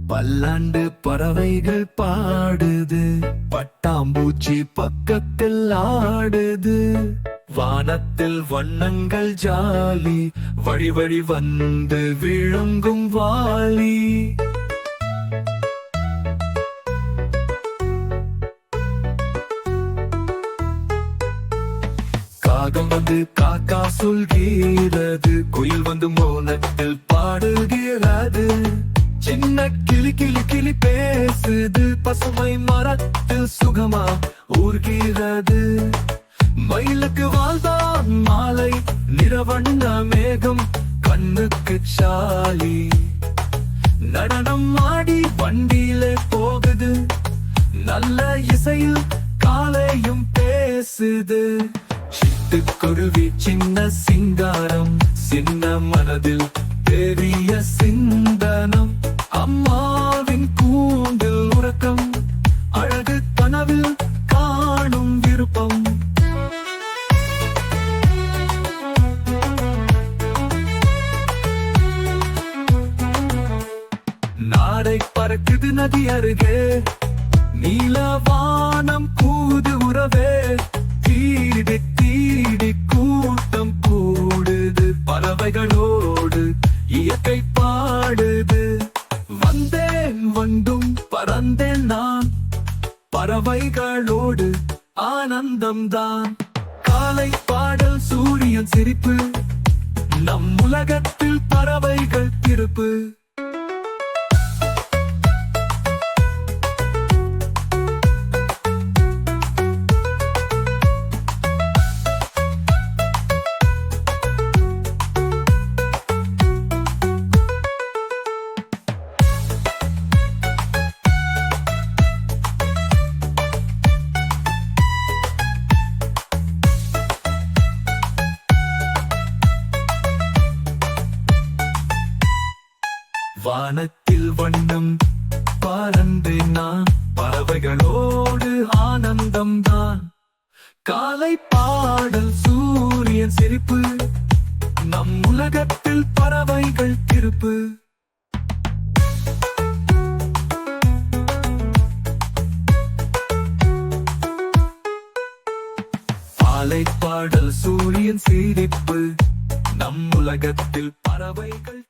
பல்லாண்டு பறவைகள் பாடுது, பட்டாம்பூச்சி பக்கத்தில் ஆடுது. வானத்தில் வண்ணங்கள் ஜாலி, வழி வழி வந்து விழுங்கும் வாலி. காகம் வந்து காக்கா சொல்கிறது, குயில் வந்து மோனத்தில் பாடுகிறது. சின்ன கிளி கிளி கிளி பேசுது, பசுமை மரத்தில் சுகமா ஊர்கிறது. மயிலுக்கு வாழ்தான் மாலை, நிறவண்ண மேகம் கண்ணுக்கு சாலி. நடனம் ஆடி வண்டியிலே போகுது, நல்ல இசையில் காலையும் பேசுது. சிட்டுக்குருவி சின்ன சிங்காரம், சின்ன மனதில் பெரிய சிந்தனம். அம்மாவின் கூண்டில் உறக்கம், அழகு கனவில் காணும் விருப்பம். நாடை பறக்குது நதி அருகே, நீலவானம் கூது உறவே. தீடி தீடி கூட்டம் கூடுது, பறவைகளோடு இயற்கை பாடுது. வந்தேன் வந்தும் பறந்தேன் நான், பறவைகளோடு ஆனந்தம்தான். காலை பாடல் சூரியன் சிரிப்பு, நம் உலகத்தில் பறவைகள் திருப்பு. வானத்தில் வண்ணம் பறந்தேன் நான், பறவைகளோடு ஆனந்தம்தான். காலை பாடல் சூரியன் சிரிப்பு, நம் உலகத்தில் பறவைகள் திருப்பு. காலை பாடல் சூரியன் சிரிப்பு, நம் உலகத்தில் பறவைகள்